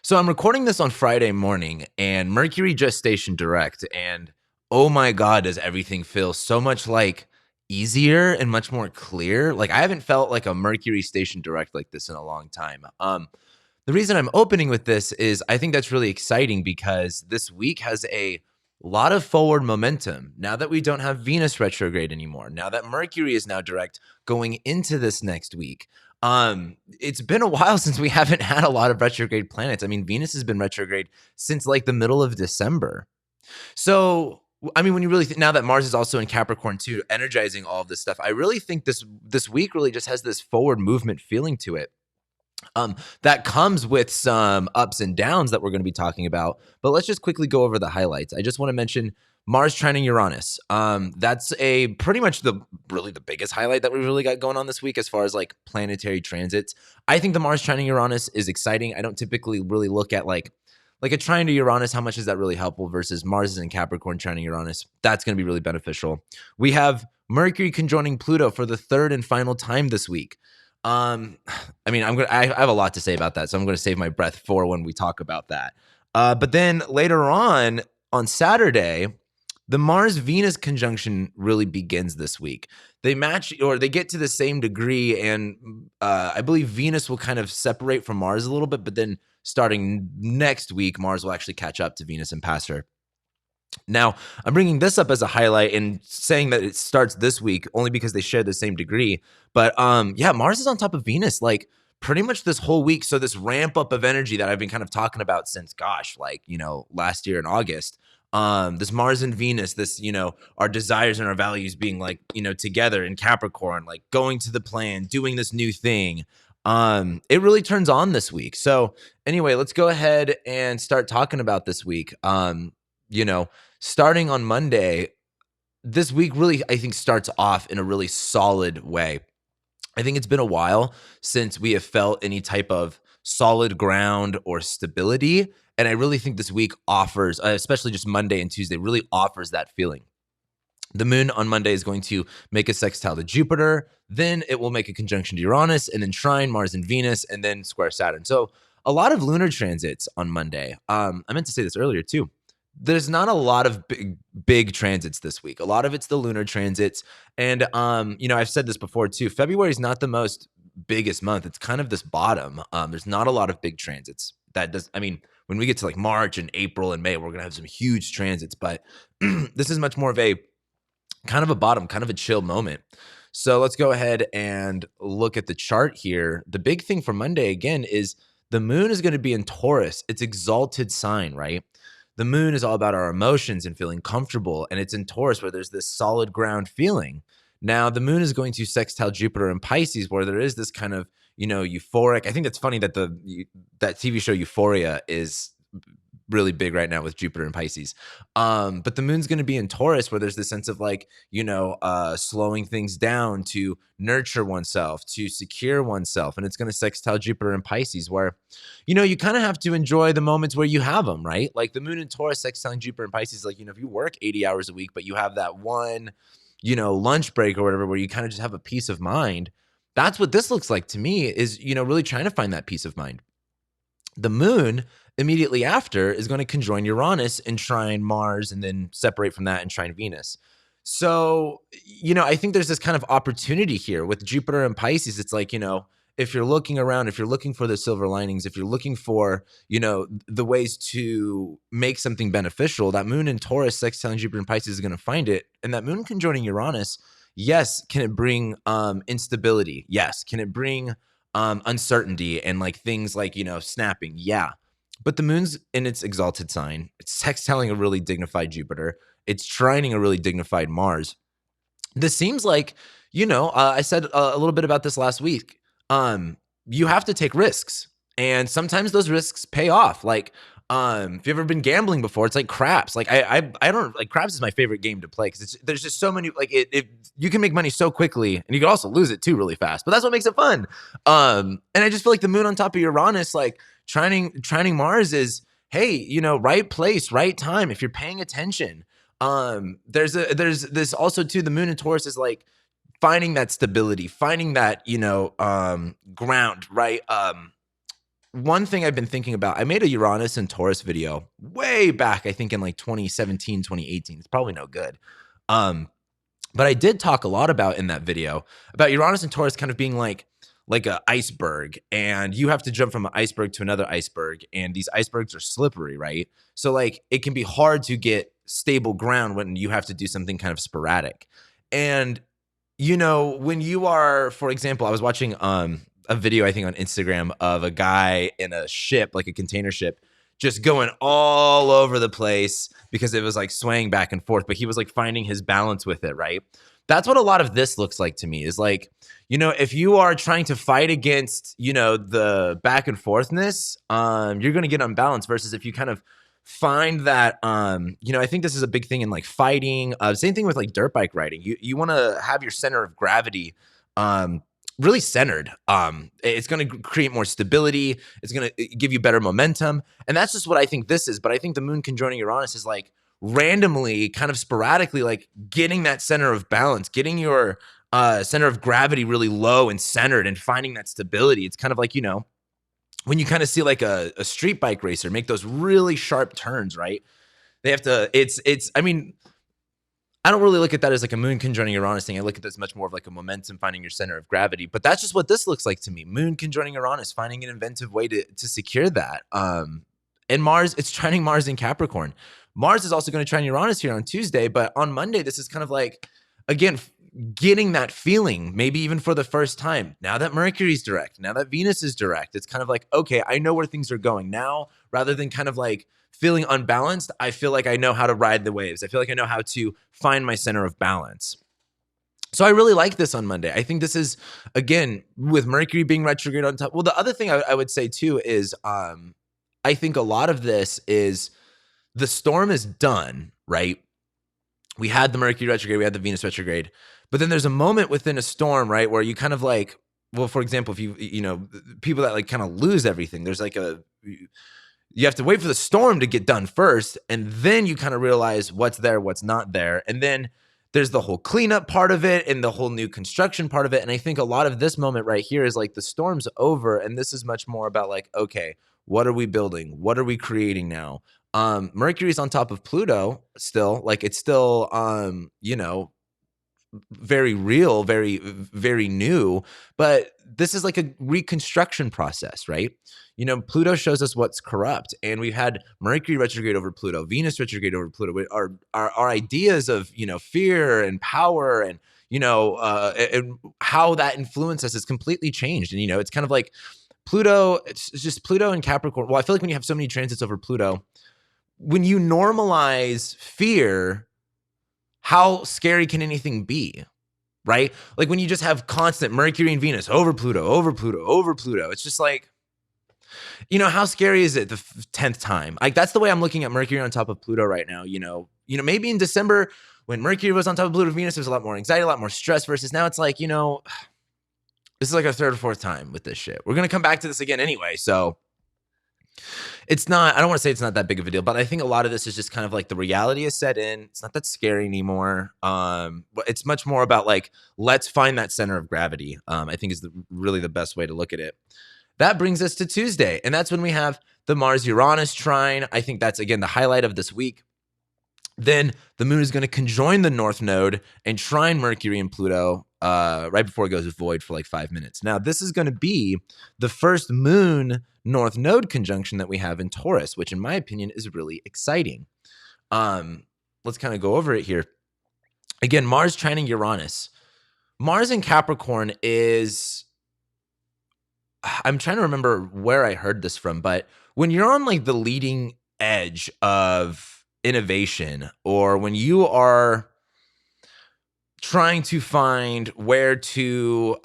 So I'm recording this on Friday morning, and Mercury just stationed direct, and oh my god, does everything feel so much like easier and much more clear. Like I haven't felt like a Mercury station direct like this in a long time. The reason I'm opening with this is I think that's really exciting because this week has a lot of forward momentum. Now that we don't have Venus retrograde anymore, now that Mercury is now direct going into this next week. It's been a while since we haven't had a lot of retrograde planets. I mean, Venus has been retrograde since like the middle of December. So, I mean, when you really now that Mars is also in Capricorn too, energizing all of this stuff, I really think this week really just has this forward movement feeling to it. That comes with some ups and downs that we're going to be talking about. But let's just quickly go over the highlights. I just want to mention Mars trining Uranus. That's a pretty much the biggest highlight that we really got going on this week as far as like planetary transits. I think the Mars trining Uranus is exciting. I don't typically really look at like a trine to Uranus. How much is that really helpful versus Mars is in Capricorn trining Uranus? That's going to be really beneficial. We have Mercury conjoining Pluto for the third and final time this week. I mean, I have a lot to say about that, so I'm going to save my breath for when we talk about that. But then later on Saturday, the Mars Venus conjunction really begins this week. They match or they get to the same degree, and I believe Venus will kind of separate from Mars a little bit, but then starting next week, Mars will actually catch up to Venus and pass her. Now, I'm bringing this up as a highlight and saying that it starts this week only because they share the same degree. But yeah, Mars is on top of Venus like pretty much this whole week. So this ramp up of energy that I've been kind of talking about since gosh, like, last year in August. This Mars and Venus, this, our desires and our values being like, together in Capricorn, like going to the plan, doing this new thing. It really turns on this week. So anyway, let's go ahead and start talking about this week. You know, starting on Monday, this week really, I think, starts off in a really solid way. I think it's been a while since we have felt any type of solid ground or stability. And I really think this week offers, especially just Monday and Tuesday, really offers that feeling. The moon on Monday is going to make a sextile to Jupiter. Then it will make a conjunction to Uranus and then trine Mars and Venus and then square Saturn. So a lot of lunar transits on Monday. I meant to say this earlier too. There's not a lot of big transits this week. A lot of it's the lunar transits. And, I've said this before too. February is not the most biggest month. It's kind of this bottom. There's not a lot of big transits. When we get to like March and April and May, we're going to have some huge transits. But this is much more of a kind of a bottom, kind of a chill moment. So let's go ahead and look at the chart here. The big thing for Monday, again, is the moon is going to be in Taurus. It's exalted sign, right? The moon is all about our emotions and feeling comfortable, and it's in Taurus where there's this solid ground feeling. Now, the moon is going to sextile Jupiter in Pisces, where there is this kind of, euphoric. I think it's funny that that TV show Euphoria is really big right now with Jupiter and Pisces. But the moon's going to be in Taurus where there's this sense of like, slowing things down to nurture oneself, to secure oneself. And it's going to sextile Jupiter and Pisces where, you kind of have to enjoy the moments where you have them, right? Like the moon in Taurus sextiling Jupiter and Pisces, like, if you work 80 hours a week, but you have that one, lunch break or whatever, where you kind of just have a peace of mind. That's what this looks like to me is, really trying to find that peace of mind. The moon immediately after is going to conjoin Uranus and trine Mars and then separate from that and trine Venus. So, I think there's this kind of opportunity here with Jupiter and Pisces. It's like, if you're looking around, if you're looking for the silver linings, if you're looking for, the ways to make something beneficial, that moon in Taurus sextiling Jupiter and Pisces is going to find it. And that moon conjoining Uranus, yes, can it bring instability? Yes. Can it bring uncertainty and like things like, snapping? Yeah. But the moon's in its exalted sign. It's sextiling a really dignified Jupiter. It's trining a really dignified Mars. This seems like, I said a little bit about this last week. You have to take risks, and sometimes those risks pay off. Like, if you've ever been gambling before, it's like craps. Like I don't like craps is my favorite game to play because there's just so many like it you can make money so quickly and you can also lose it too really fast. But that's what makes it fun. And I just feel like the moon on top of Uranus, like trining Mars is, hey, right place, right time. If you're paying attention, there's this also too. The moon in Taurus is like finding that stability, finding that ground, right? one thing I've been thinking about. I made a Uranus and Taurus video way back, I think in like 2017, 2018. It's probably no good. But I did talk a lot about in that video about Uranus and Taurus kind of being like a iceberg, and you have to jump from an iceberg to another iceberg, and these icebergs are slippery, right? So like it can be hard to get stable ground when you have to do something kind of sporadic. And when you are, for example, I was watching a video I think on Instagram of a guy in a ship, like a container ship, just going all over the place because it was like swaying back and forth, but he was like finding his balance with it, right? That's what a lot of this looks like to me, is like, if you are trying to fight against, the back and forthness, you're going to get unbalanced, versus if you kind of find that, I think this is a big thing in like fighting, same thing with like dirt bike riding. You want to have your center of gravity, really centered. It's going to create more stability. It's going to give you better momentum. And that's just what I think this is. But I think the moon conjoining Uranus is like randomly, kind of sporadically, like getting that center of balance, getting your center of gravity really low and centered, and finding that stability. It's kind of like, when you kind of see like a street bike racer make those really sharp turns, right? They have to, I mean, I don't really look at that as like a moon conjoining Uranus thing. I look at this much more of like a momentum, finding your center of gravity. But that's just what this looks like to me. Moon conjoining Uranus, finding an inventive way to secure that. And Mars, it's trining Mars in Capricorn. Mars is also going to trine Uranus here on Tuesday. But on Monday, this is kind of like, again, getting that feeling, maybe even for the first time. Now that Mercury's direct, now that Venus is direct, it's kind of like, okay, I know where things are going now, rather than kind of like feeling unbalanced. I feel like I know how to ride the waves. I feel like I know how to find my center of balance. So I really like this on Monday. I think this is, again, with Mercury being retrograde on top. Well, the other thing I would say too is, I think a lot of this is the storm is done, right? We had the Mercury retrograde, we had the Venus retrograde, but then there's a moment within a storm, right, where you kind of like, well, for example, if you people that like kind of lose everything, there's like you have to wait for the storm to get done first, and then you kind of realize what's there, what's not there. And then there's the whole cleanup part of it and the whole new construction part of it. And I think a lot of this moment right here is like the storm's over, and this is much more about like, okay, what are we building? What are we creating now? Mercury's on top of Pluto still, like it's still, very real, very, very new, but this is like a reconstruction process, right? Pluto shows us what's corrupt, and we've had Mercury retrograde over Pluto, Venus retrograde over Pluto. Our ideas of, fear and power and, and how that influences us is completely changed. And, it's kind of like Pluto, it's just Pluto and Capricorn. Well, I feel like when you have so many transits over Pluto, when you normalize fear, how scary can anything be, right? Like when you just have constant Mercury and Venus over Pluto, over Pluto, over Pluto, it's just like, how scary is it the 10th time? Like that's the way I'm looking at Mercury on top of Pluto right now. Maybe in December when Mercury was on top of Pluto, Venus, there's a lot more anxiety, a lot more stress, versus now it's like, this is like our third or fourth time with this shit. We're going to come back to this again anyway. So it's not, I don't want to say it's not that big of a deal, but I think a lot of this is just kind of like the reality is set in. It's not that scary anymore. But it's much more about like, let's find that center of gravity. I think is really the best way to look at it. That brings us to Tuesday, and that's when we have the Mars-Uranus trine. I think that's, again, the highlight of this week. Then the moon is going to conjoin the North Node and trine Mercury and Pluto right before it goes void for like 5 minutes. Now, this is going to be the first moon North Node conjunction that we have in Taurus, which in my opinion is really exciting. Let's kind of go over it here. Again, Mars trining Uranus. Mars in Capricorn is, I'm trying to remember where I heard this from, but when you're on like the leading edge of innovation, or when you are trying to find where to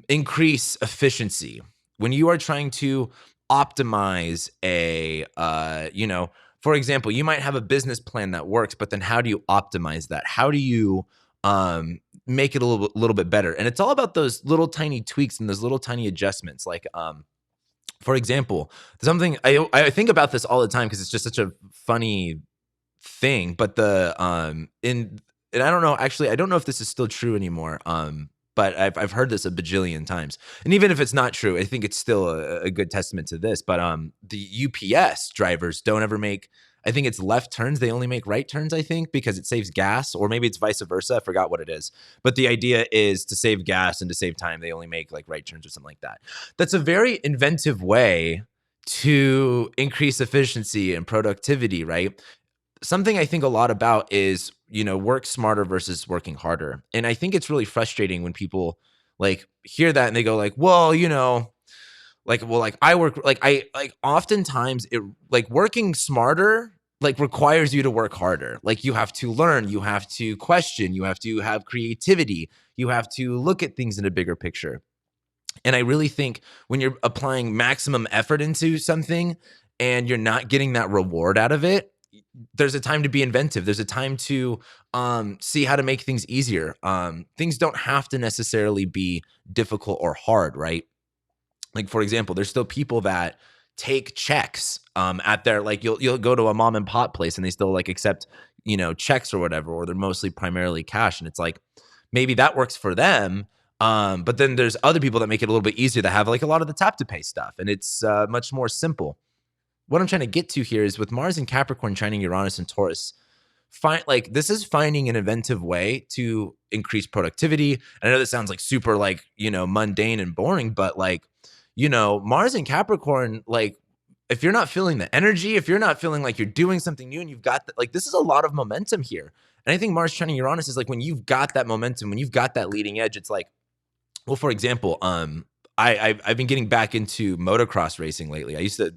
increase efficiency, when you are trying to optimize for example, you might have a business plan that works, but then how do you optimize that? How do you make it a little bit better? And it's all about those little tiny tweaks and those little tiny adjustments. Like, for example, something I think about this all the time because it's just such a funny thing. But and I don't know, actually, I don't know if this is still true anymore. but I've heard this a bajillion times. And even if it's not true, I think it's still a good testament to this. But the UPS drivers don't ever make, I think it's left turns. They only make right turns, I think, because it saves gas, or maybe it's vice versa. I forgot what it is. But the idea is to save gas and to save time. They only make like right turns or something like that. That's a very inventive way to increase efficiency and productivity, right? Something I think a lot about is, work smarter versus working harder. And I think it's really frustrating when people like hear that and they go like, well, I work like oftentimes it like working smarter like requires you to work harder. Like you have to learn, you have to question, you have to have creativity, you have to look at things in a bigger picture. And I really think when you're applying maximum effort into something and you're not getting that reward out of it, there's a time to be inventive. There's a time to see how to make things easier. Things don't have to necessarily be difficult or hard, right? Like, for example, there's still people that take checks at their, like, you'll go to a mom and pop place and they still like accept, checks or whatever, or they're mostly primarily cash. And it's like, maybe that works for them. But then there's other people that make it a little bit easier that have like a lot of the tap to pay stuff. And it's much more simple. What I'm trying to get to here is with Mars and Capricorn trining Uranus and Taurus, this is finding an inventive way to increase productivity. And I know this sounds like super like, mundane and boring, but like, Mars and Capricorn, like if you're not feeling the energy, if you're not feeling like you're doing something new and you've got like, this is a lot of momentum here. And I think Mars trining Uranus is like when you've got that momentum, when you've got that leading edge, it's like, well, for example, I've been getting back into motocross racing lately. I used to,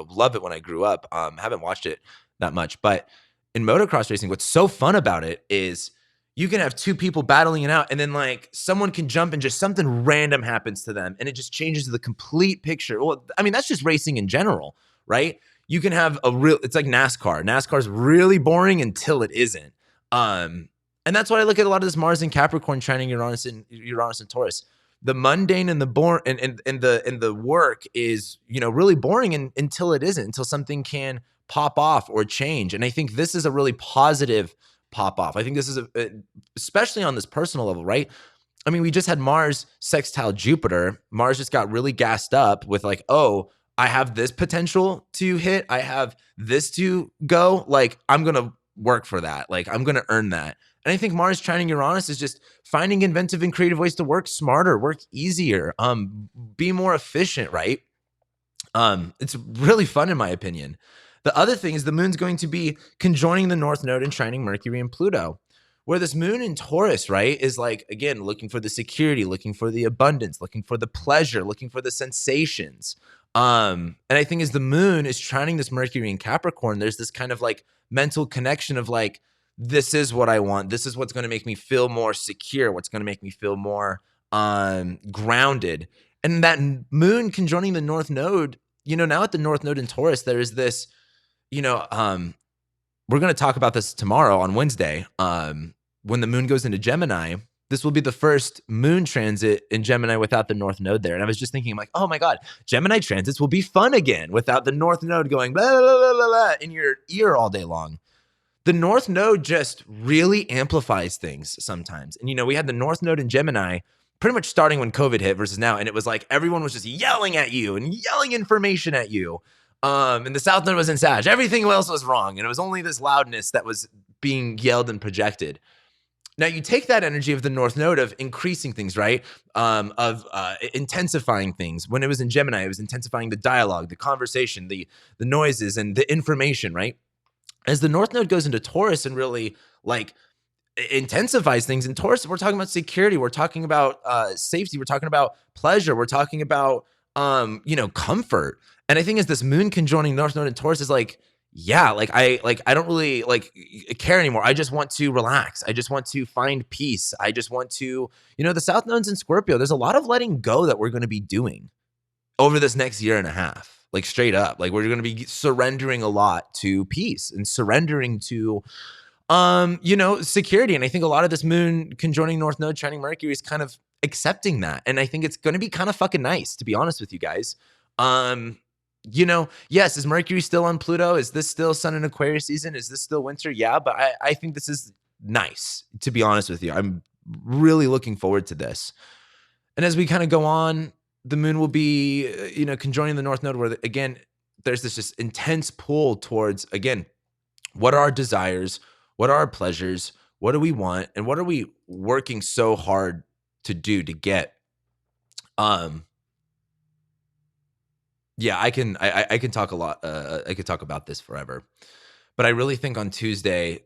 love it when I grew up. Haven't watched it that much, but in motocross racing, what's so fun about it is you can have two people battling it out, and then like someone can jump and just something random happens to them, and it just changes the complete picture. Well, I mean, that's just racing in general, right? You can have it's like NASCAR. NASCAR's really boring until it isn't. And that's why I look at a lot of this Mars and Capricorn trining Uranus and Taurus. The mundane and the boring and the work is, really boring until it isn't, until something can pop off or change. And I think this is a really positive pop off. I think this is especially on this personal level, right? I mean, we just had Mars sextile Jupiter. Mars just got really gassed up with like, oh, I have this potential to hit. I have this to go. Like, I'm going to work for that. Like, I'm going to earn that. And I think Mars trining Uranus is just finding inventive and creative ways to work smarter, work easier, be more efficient, right? It's really fun in my opinion. The other thing is the moon's going to be conjoining the North Node and trining Mercury and Pluto, where this moon in Taurus, right, is like, again, looking for the security, looking for the abundance, looking for the pleasure, looking for the sensations. And I think as the moon is trining this Mercury in Capricorn, there's this kind of like mental connection of like, this is what I want. This is what's going to make me feel more secure. What's going to make me feel more grounded. And that moon conjoining the North Node, now at the North Node in Taurus, there is this, we're going to talk about this tomorrow on Wednesday. When the moon goes into Gemini, this will be the first moon transit in Gemini without the North Node there. And I was just thinking, I'm like, oh my God, Gemini transits will be fun again without the North Node going blah, blah, blah, blah, blah, in your ear all day long. The North Node just really amplifies things sometimes. And, we had the North Node in Gemini pretty much starting when COVID hit versus now. And it was like everyone was just yelling at you and yelling information at you. And the South Node was in Sag. Everything else was wrong. And it was only this loudness that was being yelled and projected. Now, you take that energy of the North Node of increasing things, right? Of intensifying things. When it was in Gemini, it was intensifying the dialogue, the conversation, the noises, and the information, right? As the North Node goes into Taurus and really like intensifies things in Taurus, we're talking about security. We're talking about safety. We're talking about pleasure. We're talking about, comfort. And I think as this moon conjoining North Node in Taurus is like, yeah, I don't really like care anymore. I just want to relax. I just want to find peace. I just want to, the South Node's in Scorpio. There's a lot of letting go that we're going to be doing over this next year and a half. Like straight up, like we're going to be surrendering a lot to peace and surrendering to, security. And I think a lot of this moon conjoining North Node, trining Mercury is kind of accepting that. And I think it's going to be kind of fucking nice, to be honest with you guys. Yes, is Mercury still on Pluto? Is this still Sun in Aquarius season? Is this still winter? Yeah, but I think this is nice, to be honest with you. I'm really looking forward to this. And as we kind of go on, the moon will be, conjoining the North Node, where, again, there's this just intense pull towards, again, what are our desires? What are our pleasures? What do we want? And what are we working so hard to do to get? Yeah, I can talk a lot. I could talk about this forever, but I really think on Tuesday,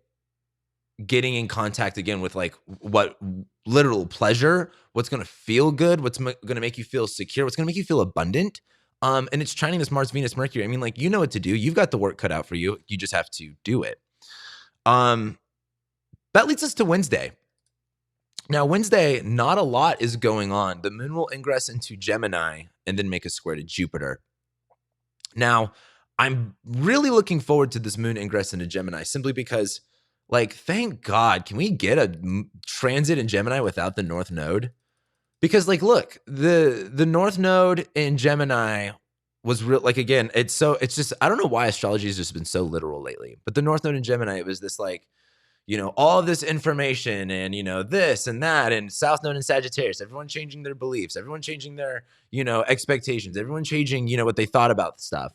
getting in contact again with like what literal pleasure, what's going to feel good, what's going to make you feel secure, what's going to make you feel abundant. And it's trining this Mars, Venus, Mercury. I mean, like, you know what to do. You've got the work cut out for you. You just have to do it. That leads us to Wednesday. Now, Wednesday, not a lot is going on. The moon will ingress into Gemini and then make a square to Jupiter. Now, I'm really looking forward to this moon ingress into Gemini, simply because, like, thank God, can we get a transit in Gemini without the North Node? Because, like, look, the North Node in Gemini was real. Like, again, it's just, I don't know why astrology has just been so literal lately, but the North Node in Gemini, it was this, like, all of this information and, this and that, and South Node in Sagittarius, everyone changing their beliefs, everyone changing their, expectations, everyone changing, what they thought about stuff.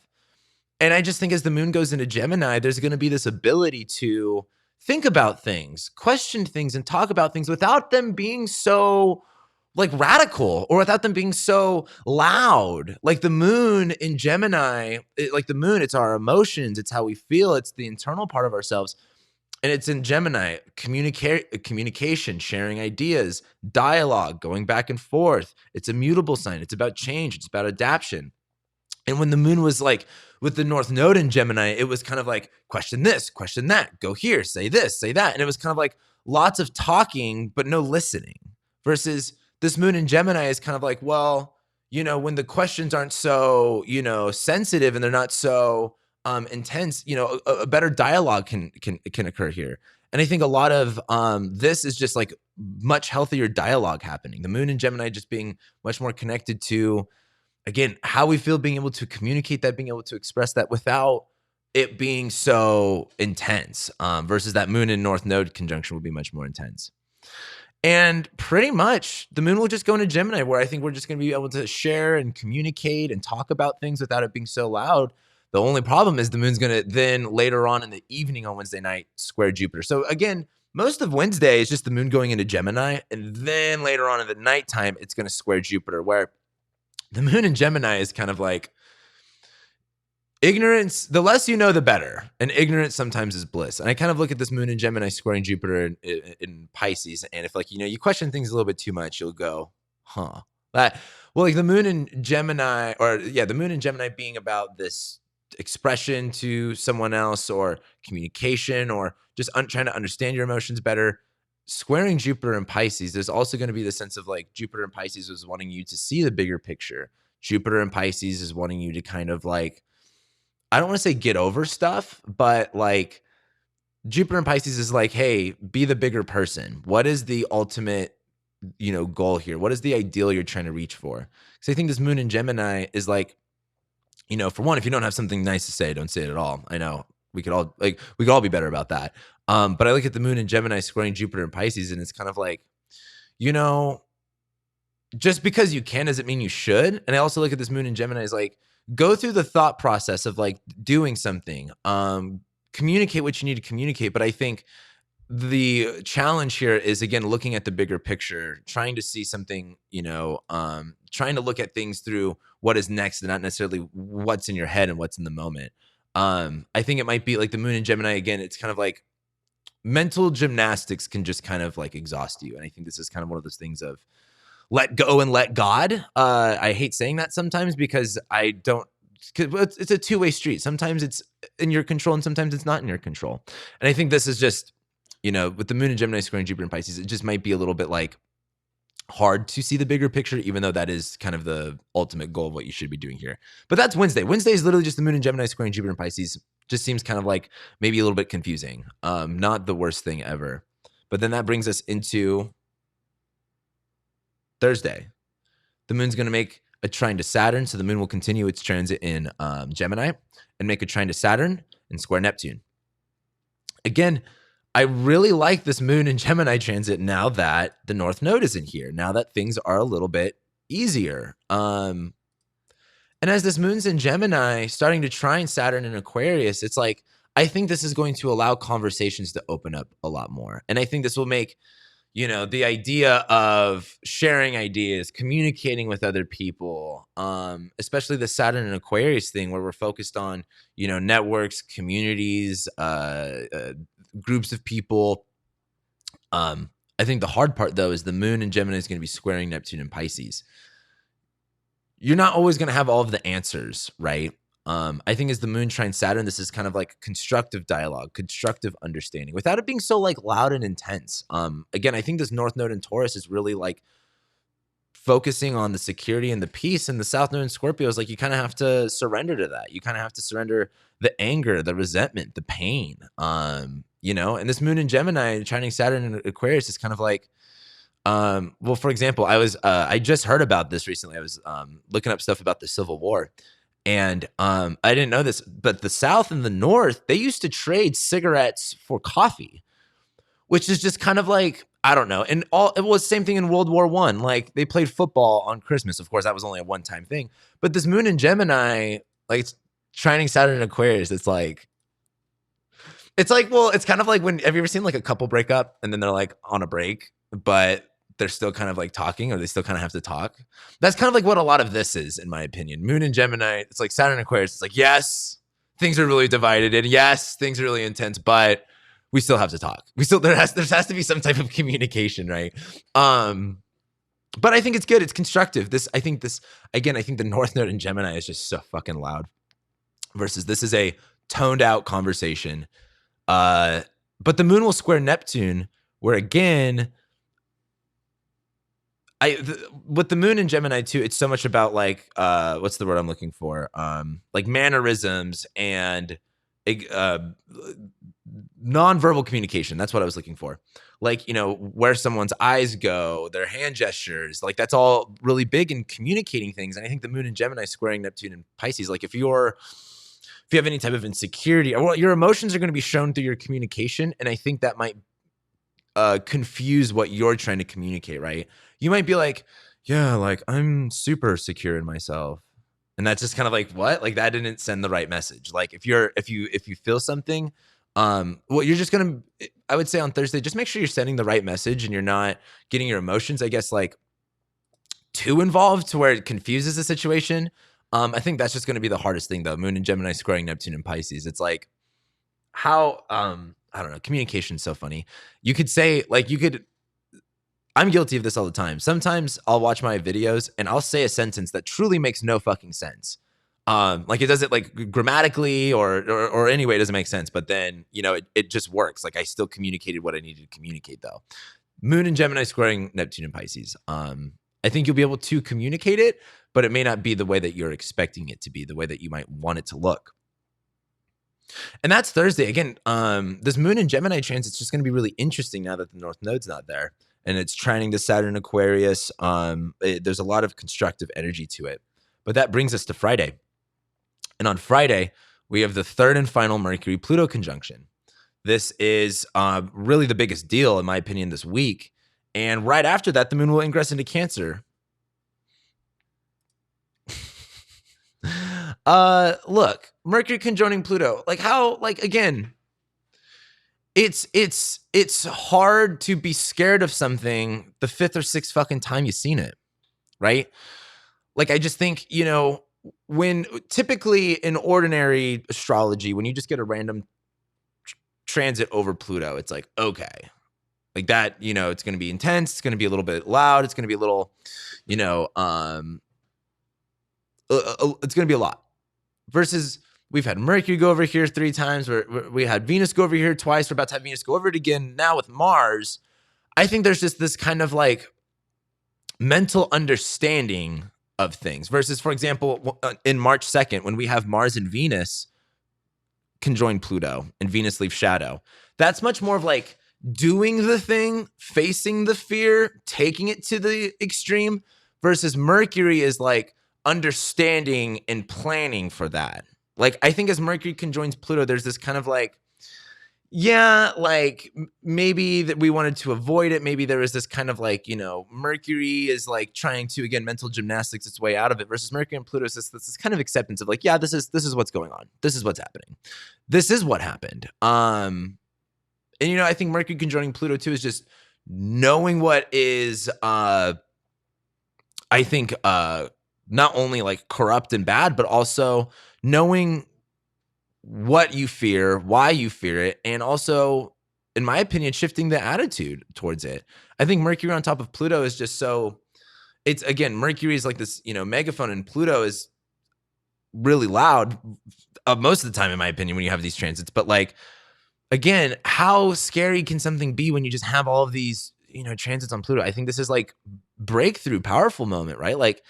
And I just think as the moon goes into Gemini, there's going to be this ability to think about things, question things, and talk about things without them being so, like, radical, or without them being so loud. Like, the moon in Gemini, it's our emotions, it's how we feel, it's the internal part of ourselves. And it's in Gemini, communication, sharing ideas, dialogue, going back and forth. It's a mutable sign. It's about change. It's about adaptation. And when the moon was like with the North Node in Gemini, it was kind of like, question this, question that, go here, say this, say that. And it was kind of like lots of talking, but no listening. Versus this moon in Gemini is kind of like, well, when the questions aren't so, sensitive, and they're not so intense, a better dialogue can occur here. And I think a lot of this is just like much healthier dialogue happening. The moon in Gemini just being much more connected to, again, how we feel, being able to communicate that, being able to express that without it being so intense, versus that moon in North Node conjunction will be much more intense. And pretty much the moon will just go into Gemini, where I think we're just going to be able to share and communicate and talk about things without it being so loud. The only problem is the moon's going to then later on in the evening on Wednesday night square Jupiter. So again, most of Wednesday is just the moon going into Gemini, and then later on in the nighttime, it's going to square Jupiter, where the moon in Gemini is kind of like ignorance. The less you know, the better. And ignorance sometimes is bliss. And I kind of look at this moon in Gemini squaring Jupiter in Pisces. And if, like, you question things a little bit too much, you'll go, huh. Well, like the moon in Gemini, the moon in Gemini being about this expression to someone else, or communication, or just trying to understand your emotions better. Squaring Jupiter in Pisces, there's also going to be the sense of like Jupiter in Pisces was wanting you to see the bigger picture. Jupiter in Pisces is wanting you to kind of like, I don't want to say get over stuff, but like Jupiter in Pisces is like, hey, be the bigger person. What is the ultimate, goal here? What is the ideal you're trying to reach for? So I think this moon in Gemini is like, for one, if you don't have something nice to say, don't say it at all. I know we could all be better about that. But I look at the moon in Gemini squaring Jupiter in Pisces, and it's kind of like, just because you can doesn't mean you should. And I also look at this moon in Gemini as like, go through the thought process of like doing something, communicate what you need to communicate. But I think the challenge here is, again, looking at the bigger picture, trying to see something, trying to look at things through what is next and not necessarily what's in your head and what's in the moment. I think it might be like the moon in Gemini, again, it's kind of like mental gymnastics can just kind of like exhaust you. And I think this is kind of one of those things of let go and let God. I hate saying that sometimes because it's a two-way street. Sometimes it's in your control and sometimes it's not in your control. And I think this is just, with the moon in Gemini squaring Jupiter and Pisces, it just might be a little bit like hard to see the bigger picture, even though that is kind of the ultimate goal of what you should be doing here. But that's Wednesday. Wednesday is literally just the moon in Gemini squaring Jupiter and Pisces. Just seems kind of like maybe a little bit confusing. Not the worst thing ever. But then that brings us into Thursday. The moon's going to make a trine to Saturn. So the moon will continue its transit in Gemini and make a trine to Saturn and square Neptune. Again, I really like this moon in Gemini transit now that the North Node is in here, now that things are a little bit easier. And as this moon's in Gemini, starting to trine Saturn in Aquarius, it's like, I think this is going to allow conversations to open up a lot more. And I think this will make, the idea of sharing ideas, communicating with other people, especially the Saturn and Aquarius thing where we're focused on, networks, communities, groups of people. I think the hard part, though, is the moon in Gemini is going to be squaring Neptune and Pisces. You're not always going to have all of the answers, right? I think as the moon trines Saturn, this is kind of like constructive dialogue, constructive understanding, without it being so like loud and intense. Again, I think this North Node in Taurus is really like focusing on the security and the peace, and the South Node in Scorpio is like you kind of have to surrender to that. You kind of have to surrender the anger, the resentment, the pain. And this moon in Gemini trining Saturn in Aquarius is kind of like, well, for example, I just heard about this recently. I was looking up stuff about the Civil War, and I didn't know this, but the South and the North, they used to trade cigarettes for coffee, which is just kind of like, I don't know. And it was the same thing in World War I. Like they played football on Christmas. Of course, that was only a one-time thing. But this moon in Gemini, like it's trining Saturn in Aquarius, it's like, well, it's kind of like have you ever seen like a couple break up and then they're like on a break, but they're still kind of like talking, or they still kind of have to talk? That's kind of like what a lot of this is, in my opinion. Moon in Gemini, it's like Saturn Aquarius. It's like, yes, things are really divided, and yes, things are really intense, but we still have to talk. There has to be some type of communication, right? But I think it's good. It's constructive. I think the North Node in Gemini is just so fucking loud. Versus this is a toned out conversation. But the moon will square Neptune, where again, with the moon in Gemini too, it's so much about like what's the word I'm looking for? Like mannerisms and nonverbal communication. That's what I was looking for. Like, where someone's eyes go, their hand gestures, like that's all really big in communicating things. And I think the moon in Gemini squaring Neptune and Pisces, like if you have any type of insecurity, or your emotions are going to be shown through your communication. And I think that might confuse what you're trying to communicate, right? You might be like, yeah, like I'm super secure in myself. And that's just kind of like, what? Like that didn't send the right message. Like if you feel something, well, you're just going to, I would say on Thursday, just make sure you're sending the right message and you're not getting your emotions, I guess, like too involved to where it confuses the situation. I think that's just going to be the hardest thing though. Moon in Gemini squaring Neptune and Pisces. It's like how, I don't know. Communication's so funny. You could say I'm guilty of this all the time. Sometimes I'll watch my videos and I'll say a sentence that truly makes no fucking sense. Like it doesn't like grammatically or anyway, it doesn't make sense. But then, it just works. Like I still communicated what I needed to communicate though. Moon in Gemini squaring Neptune and Pisces. I think you'll be able to communicate it, but it may not be the way that you're expecting it to be, the way that you might want it to look. And that's Thursday. Again, this moon in Gemini transit's just going to be really interesting now that the North Node's not there. And it's trining to Saturn Aquarius. There's a lot of constructive energy to it. But that brings us to Friday. And on Friday, we have the third and final Mercury Pluto conjunction. This is really the biggest deal, in my opinion, this week. And right after that, the moon will ingress into Cancer. Look, Mercury conjuncting Pluto. Like how, again, it's hard to be scared of something the fifth or sixth fucking time you've seen it, right? Like I just think, when typically in ordinary astrology, when you just get a random transit over Pluto, it's like, okay, like that, it's going to be intense. It's going to be a little bit loud. It's going to be a little, it's going to be a lot. Versus we've had Mercury go over here 3 times. We had Venus go over here twice. We're about to have Venus go over it again. Now with Mars, I think there's just this kind of like mental understanding of things. Versus, for example, in March 2nd, when we have Mars and Venus conjoin Pluto and Venus leaves shadow, that's much more of like doing the thing, facing the fear, taking it to the extreme. Versus Mercury is like understanding and planning for that. Like I think as Mercury conjoins Pluto, there's this kind of like, Yeah, like maybe that we wanted to avoid it. Maybe there was this kind of like, Mercury is like trying to again mental gymnastics its way out of it versus Mercury and Pluto is this kind of acceptance of like, yeah, this is what's going on. This is what's happening. This is what happened. And I think Mercury conjoining Pluto too is just knowing what is I think not only like corrupt and bad, but also knowing what you fear, why you fear it, and also, in my opinion, shifting the attitude towards it. I think Mercury on top of Pluto is just so it's again, Mercury is like this, megaphone, and Pluto is really loud most of the time, in my opinion, when you have these transits. But like again, how scary can something be when you just have all of these, transits on Pluto? I think this is like breakthrough, powerful moment, right? Like,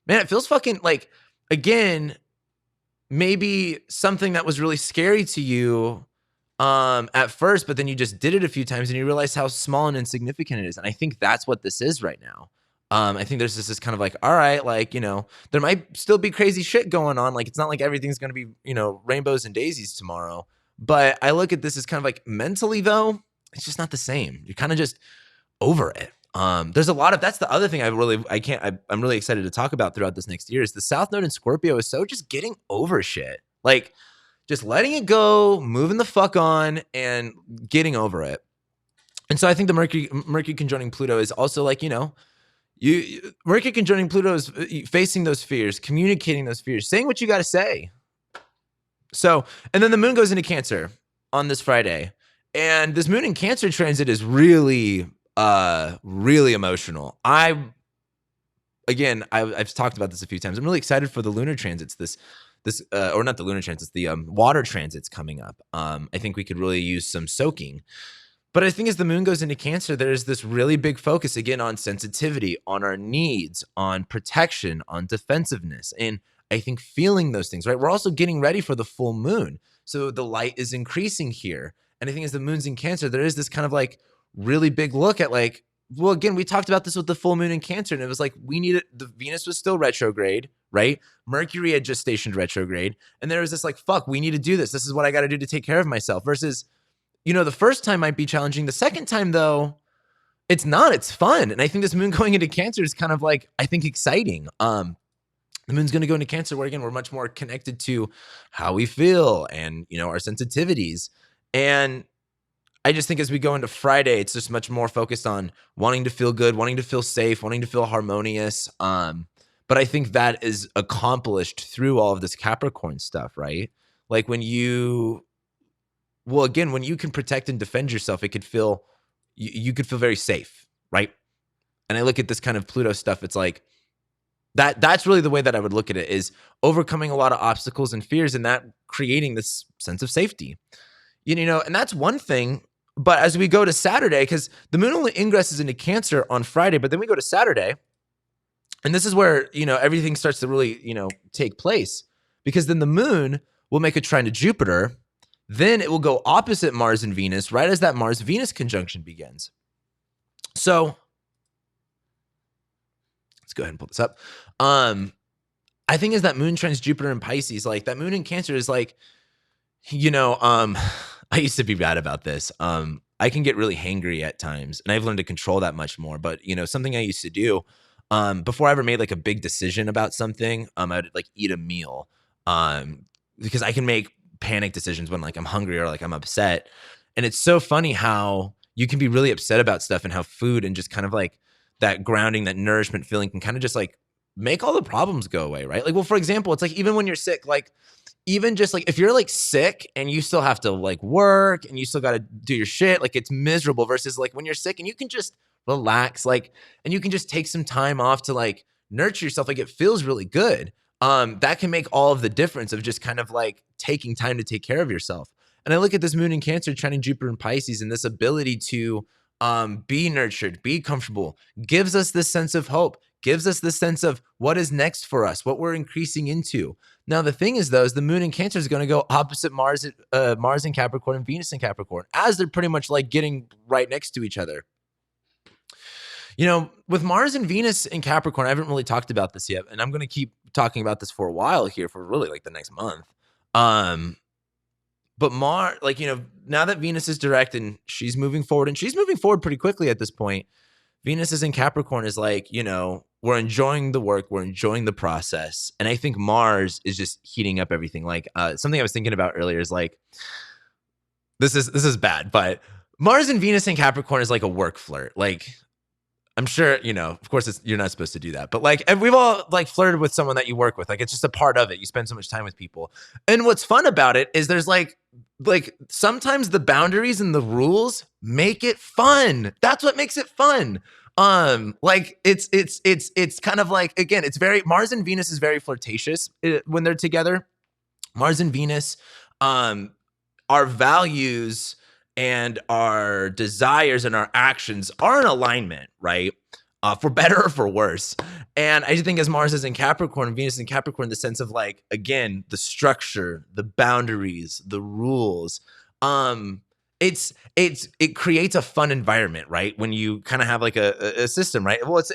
man, it feels fucking like again, maybe something that was really scary to you at first, but then you just did it a few times and you realize how small and insignificant it is. And I think that's what this is right now. I think there's this kind of like, all right, like, there might still be crazy shit going on. Like, it's not like everything's going to be, rainbows and daisies tomorrow. But I look at this as kind of like mentally, though, it's just not the same. You're kind of just over it. There's a lot of that's the other thing I'm really excited to talk about throughout this next year is the South Node in Scorpio is so just getting over shit. Like just letting it go, moving the fuck on and getting over it. And so I think the Mercury conjoining Pluto is also like, Mercury conjoining Pluto is facing those fears, communicating those fears, saying what you got to say. So, and then the moon goes into Cancer on this Friday. And this moon in Cancer transit is really really emotional. I've talked about this a few times. I'm really excited for the lunar transits. Or not the lunar transits, the water transits coming up. I think we could really use some soaking. But I think as the moon goes into Cancer, there's this really big focus again on sensitivity, on our needs, on protection, on defensiveness, and I think feeling those things. Right, we're also getting ready for the full moon, so the light is increasing here. And I think as the moon's in Cancer, there is this kind of like really big look at like, well, again, we talked about this with the full moon in Cancer, and it was like the Venus was still retrograde, right? Mercury had just stationed retrograde, and there was this like, fuck, we need to do this. This is what I got to do to take care of myself. Versus, the first time might be challenging. The second time, though, it's not. It's fun, and I think this moon going into Cancer is kind of like, I think, exciting. The moon's going to go into Cancer, where again we're much more connected to how we feel and our sensitivities. And I just think as we go into Friday, it's just much more focused on wanting to feel good, wanting to feel safe, wanting to feel harmonious. But I think that is accomplished through all of this Capricorn stuff, right? Like when you can protect and defend yourself, it could feel, you could feel very safe, right? And I look at this kind of Pluto stuff, it's like, that's really the way that I would look at it, is overcoming a lot of obstacles and fears and that creating this sense of safety. And that's one thing. But as we go to Saturday, because the moon only ingresses into Cancer on Friday, but then we go to Saturday, and this is where, everything starts to really, take place, because then the moon will make a trine to Jupiter. Then it will go opposite Mars and Venus right as that Mars-Venus conjunction begins. So let's go ahead and pull this up. I think as that moon trines Jupiter in Pisces, like that moon in Cancer is like, I used to be bad about this. I can get really hangry at times, and I've learned to control that much more. But something I used to do before I ever made like a big decision about something, I'd like eat a meal because I can make panic decisions when like I'm hungry or like I'm upset. And it's so funny how you can be really upset about stuff and how food and just kind of like that grounding, that nourishment feeling can kind of just like make all the problems go away, right? Like, well, for example, it's like even when you're sick, like even just like if you're like sick and you still have to like work and you still got to do your shit, like it's miserable versus like when you're sick and you can just relax, like, and you can just take some time off to like nurture yourself. Like it feels really good. That can make all of the difference of just kind of like taking time to take care of yourself. And I look at this moon in Cancer, trining Jupiter in Pisces, and this ability to be nurtured, be comfortable, gives us this sense of hope, gives us this sense of what is next for us, what we're increasing into. Now, the thing is, though, is the moon in Cancer is going to go opposite Mars in Capricorn and Venus in Capricorn, as they're pretty much like getting right next to each other. With Mars and Venus in Capricorn, I haven't really talked about this yet, and I'm going to keep talking about this for a while here, for really like the next month. But Mars, like, now that Venus is direct and she's moving forward, and she's moving forward pretty quickly at this point, Venus is in Capricorn is like, we're enjoying the work, we're enjoying the process. And I think Mars is just heating up everything. Like, something I was thinking about earlier is like, this is bad, but Mars and Venus in Capricorn is like a work flirt. Like, I'm sure, of course you're not supposed to do that, but like, and we've all like flirted with someone that you work with. Like, it's just a part of it. You spend so much time with people. And what's fun about it is there's like sometimes the boundaries and the rules make it fun. That's what makes it fun. Like it's kind of like, again, it's very, Mars and Venus is very flirtatious when they're together. Mars and Venus, our values and our desires and our actions are in alignment, right? For better or for worse. And I think as Mars is in Capricorn and Venus is in Capricorn, the sense of like, again, the structure, the boundaries, the rules, it creates a fun environment, right? When you kind of have like a system, right? Well, it's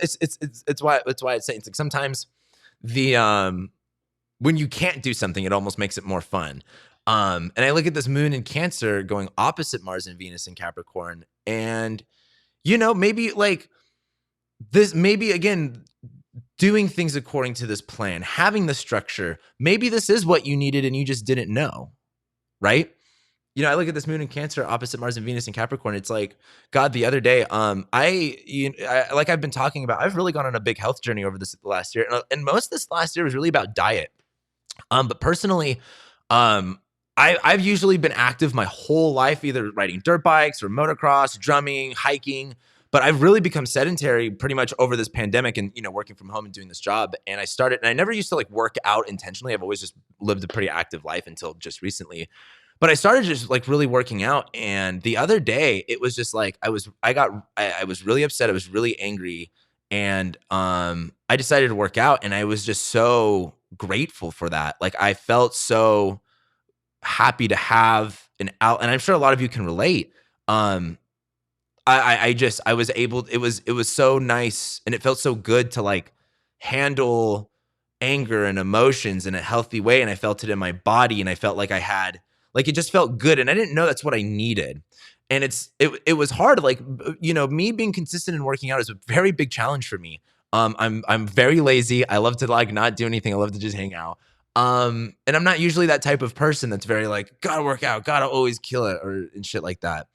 why it's saying, it's like sometimes the when you can't do something, it almost makes it more fun. And I look at this moon in Cancer going opposite Mars and Venus in Capricorn, and maybe like this, maybe again, doing things according to this plan, having the structure, maybe this is what you needed and you just didn't know, right? I look at this moon in Cancer opposite Mars and Venus in Capricorn. It's like, God, the other day, like I've been talking about, I've really gone on a big health journey over this last year. And most of this last year was really about diet. But personally, I've usually been active my whole life, either riding dirt bikes or motocross, drumming, hiking. But I've really become sedentary pretty much over this pandemic and, working from home and doing this job. And I never used to like work out intentionally. I've always just lived a pretty active life until just recently. But I started just like really working out. And the other day it was just like, I was really upset. I was really angry. And I decided to work out, and I was just so grateful for that. Like, I felt so happy to have an out, and I'm sure a lot of you can relate. I was able, it was so nice, and it felt so good to like handle anger and emotions in a healthy way. And I felt it in my body, and I felt like I had, like, it just felt good. And I didn't know that's what I needed. And it was hard. Like, me being consistent in working out is a very big challenge for me. I'm very lazy. I love to like not do anything. I love to just hang out. And I'm not usually that type of person that's very like, gotta work out, gotta always kill it, and shit like that.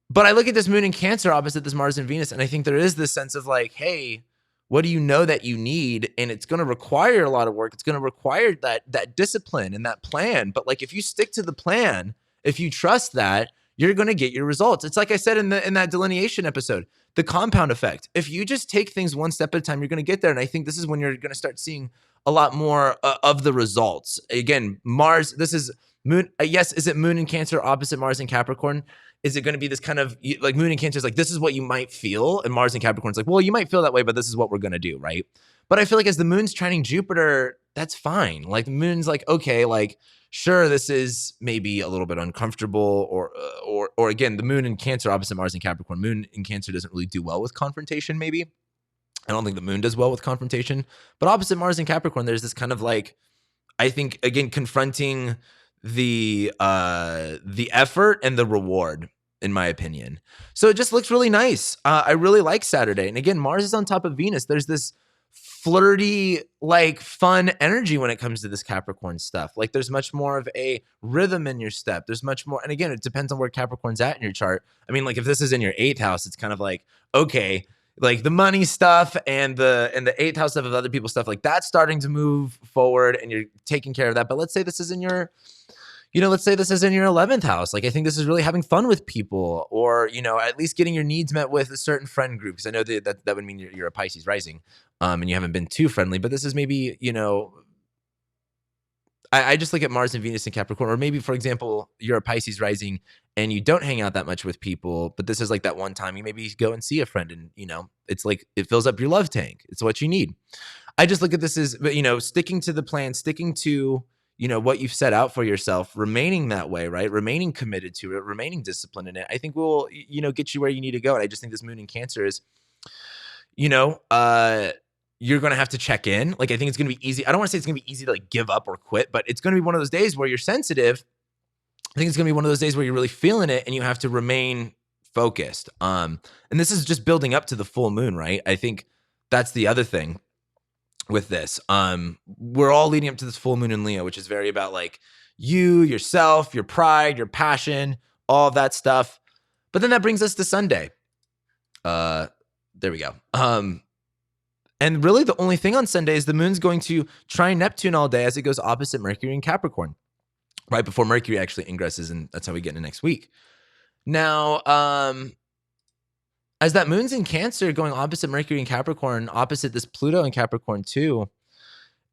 But I look at this moon in Cancer opposite this Mars and Venus, and I think there is this sense of like, hey, what do you know that you need? And it's going to require a lot of work. It's going to require that discipline and that plan. But like, if you stick to the plan, if you trust that, you're going to get your results. It's like I said in that delineation episode, the compound effect. If you just take things one step at a time, you're going to get there. And I think this is when you're going to start seeing a lot more of the results. Again, Mars, this is moon. Yes. Is it moon in Cancer opposite Mars in Capricorn? Is it going to be this kind of like moon in Cancer is like, this is what you might feel, and Mars in Capricorn is like, well, you might feel that way, but this is what we're going to do. Right. But I feel like as the moon's trining Jupiter, that's fine. Like the moon's like, okay, like, sure, this is maybe a little bit uncomfortable, or again, the moon in Cancer opposite Mars in Capricorn. Moon in Cancer doesn't really do well with confrontation. Maybe I don't think the moon does well with confrontation, but opposite Mars in Capricorn, there's this kind of like, I think again, confronting the effort and the reward, in my opinion. So it just looks really nice. I really like Saturday, and again, Mars is on top of Venus. There's this flirty, like fun energy when it comes to this Capricorn stuff. Like there's much more of a rhythm in your step. There's much more, and again, it depends on where Capricorn's at in your chart. I mean, like if this is in your 8th house, it's kind of like, okay, like the money stuff and the 8th house stuff of other people's stuff, like that's starting to move forward and you're taking care of that. But let's say this is in your, let's say this is in your 11th house. Like I think this is really having fun with people, or, at least getting your needs met with a certain friend group. Cause I know that would mean you're a Pisces rising, and you haven't been too friendly, but this is maybe, I just look at Mars and Venus in Capricorn, or maybe, for example, you're a Pisces rising and you don't hang out that much with people, but this is like that one time you maybe go and see a friend, and, it's like, it fills up your love tank. It's what you need. I just look at this as, sticking to the plan, sticking to, what you've set out for yourself, remaining that way, right? Remaining committed to it, remaining disciplined in it, I think will, get you where you need to go. And I just think this moon in Cancer is, you're going to have to check in. Like, I think it's going to be easy. I don't want to say it's going to be easy to like give up or quit, but it's going to be one of those days where you're sensitive I think it's gonna be one of those days where you're really feeling it and you have to remain focused. And this is just building up to the full moon, right? I think that's the other thing with this. We're all leading up to this full moon in Leo, which is very about like you, yourself, your pride, your passion, all of that stuff. But then that brings us to Sunday. There we go. And really the only thing on Sunday is the moon's going to trine Neptune all day as it goes opposite Mercury in Capricorn, right before Mercury actually ingresses, and that's how we get into next week. Now, as that moon's in Cancer going opposite Mercury in Capricorn, opposite this Pluto in Capricorn too,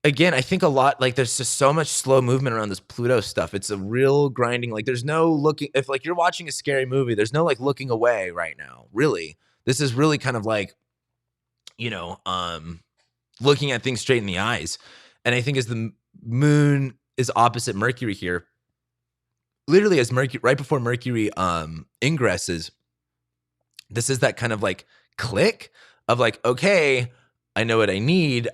again, I think a lot, like there's just so much slow movement around this Pluto stuff. It's a real grinding, like there's no looking, if like you're watching a scary movie, there's no like looking away right now, really. This is really kind of like, looking at things straight in the eyes. And I think as the moon is opposite Mercury here, literally as Mercury, right before Mercury ingresses, this is that kind of like click of like, okay, I know what I need.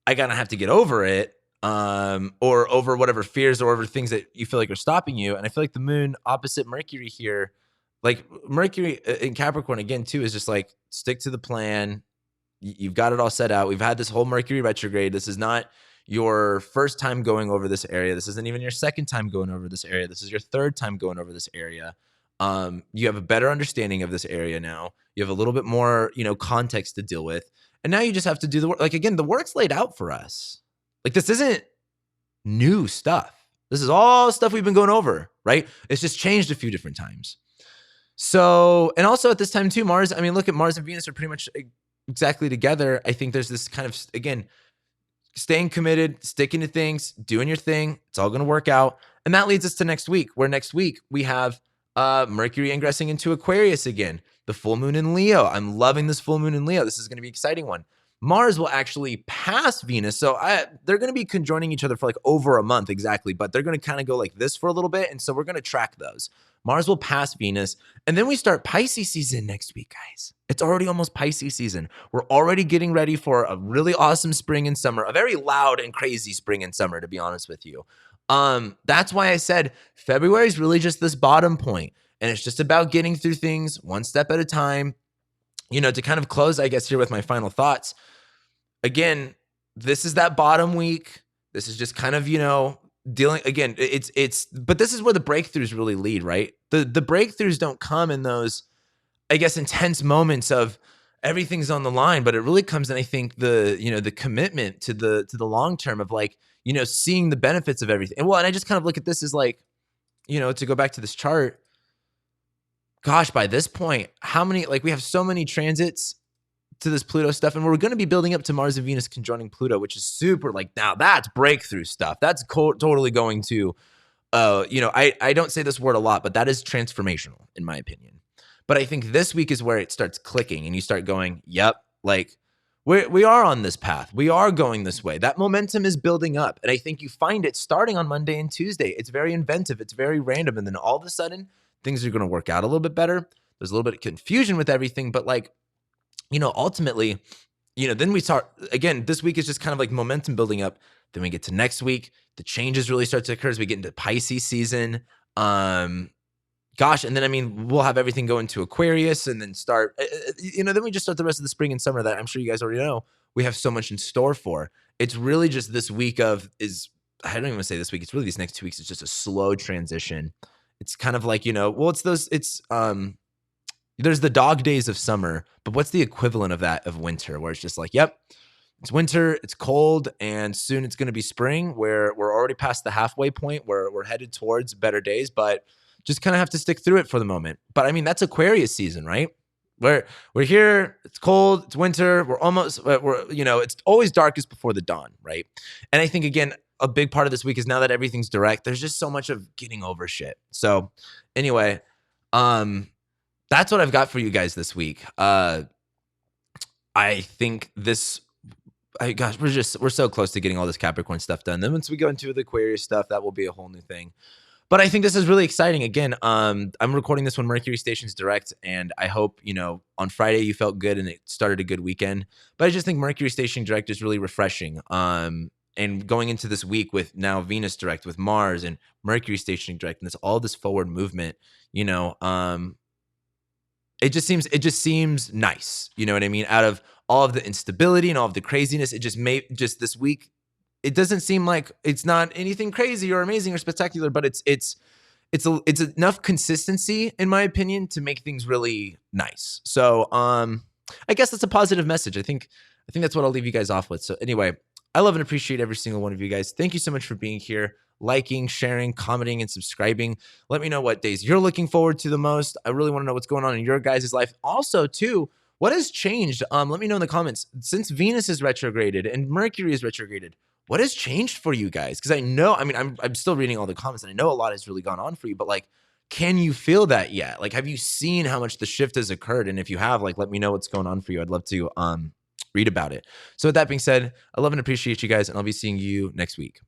I gotta have to get over it, or over whatever fears or over things that you feel like are stopping you. And I feel like the moon opposite Mercury here, like Mercury in Capricorn again too, is just like stick to the plan. You've got it all set out. We've had this whole Mercury retrograde. This is not your first time going over this area. This isn't even your second time going over this area. This is your third time going over this area. You have a better understanding of this area now. You have a little bit more, context to deal with. And now you just have to do the work. Like, again, the work's laid out for us. Like, this isn't new stuff. This is all stuff we've been going over, right? It's just changed a few different times. So, and also at this time too, Mars, I mean, look at Mars and Venus are pretty much exactly together. I think there's this kind of, again, staying committed, sticking to things, doing your thing. It's all going to work out. And that leads us to next week, where next week we have Mercury ingressing into Aquarius again, the full moon in Leo. I'm loving this full moon in Leo. This is going to be an exciting one. Mars will actually pass Venus. So they're going to be conjoining each other for like over a month exactly, but they're going to kind of go like this for a little bit. And so we're going to track those. Mars will pass Venus. And then we start Pisces season next week, guys. It's already almost Pisces season. We're already getting ready for a really awesome spring and summer, a very loud and crazy spring and summer, to be honest with you. That's why I said February is really just this bottom point, and it's just about getting through things one step at a time. To kind of close, I guess, here with my final thoughts. Again, this is that bottom week. This is just kind of, dealing, again, but this is where the breakthroughs really lead, right? The breakthroughs don't come in those, I guess, intense moments of everything's on the line, but it really comes in, I think, the commitment to the long term of like, seeing the benefits of everything. And well, and I just kind of look at this as like, to go back to this chart, gosh, by this point, how many, like we have so many transits to this Pluto stuff, and we're going to be building up to Mars and Venus conjoining Pluto, which is super, like, now that's breakthrough stuff. That's totally going to, I don't say this word a lot, but that is transformational in my opinion. But I think this week is where it starts clicking and you start going, yep, like we are on this path. We are going this way. That momentum is building up. And I think you find it starting on Monday and Tuesday. It's very inventive. It's very random. And then all of a sudden, things are going to work out a little bit better. There's a little bit of confusion with everything, but like, ultimately, then we start, again, this week is just kind of like momentum building up. Then we get to next week. The changes really start to occur as we get into Pisces season. And then, we'll have everything go into Aquarius and then start, then we just start the rest of the spring and summer that I'm sure you guys already know we have so much in store for. It's really just this week I don't even want to say this week. It's really these next 2 weeks. It's just a slow transition. It's kind of like, there's the dog days of summer, but what's the equivalent of that of winter, where it's just like, yep, it's winter, it's cold, and soon it's going to be spring, where we're already past the halfway point where we're headed towards better days, but just kind of have to stick through it for the moment. But that's Aquarius season, right? Where we're here, it's cold, it's winter, it's always darkest before the dawn, right? And I think, again, a big part of this week is now that everything's direct, there's just so much of getting over shit. So anyway, that's what I've got for you guys this week. I think we're so close to getting all this Capricorn stuff done. Then once we go into the Aquarius stuff, that will be a whole new thing. But I think this is really exciting. Again, I'm recording this when Mercury station's direct, and I hope, on Friday you felt good and it started a good weekend. But I just think Mercury station direct is really refreshing. And and going into this week with now Venus direct, with Mars and Mercury stationing direct, and this all this forward movement, you know, it just seems nice. You know what I mean? Out of all of the instability and all of the craziness, it just this week, it doesn't seem like it's not anything crazy or amazing or spectacular, but it's enough consistency, in my opinion, to make things really nice. So I guess that's a positive message. I think that's what I'll leave you guys off with. So anyway, I love and appreciate every single one of you guys. Thank you so much for being here, liking, sharing, commenting, and subscribing. Let me know what days you're looking forward to the most. I really want to know what's going on in your guys' life. Also, too, what has changed? Let me know in the comments. Since Venus is retrograded and Mercury is retrograded, what has changed for you guys? Because I'm still reading all the comments, and I know a lot has really gone on for you, but like, can you feel that yet? Like, have you seen how much the shift has occurred? And if you have, like, let me know what's going on for you. I'd love to read about it. So with that being said, I love and appreciate you guys, and I'll be seeing you next week.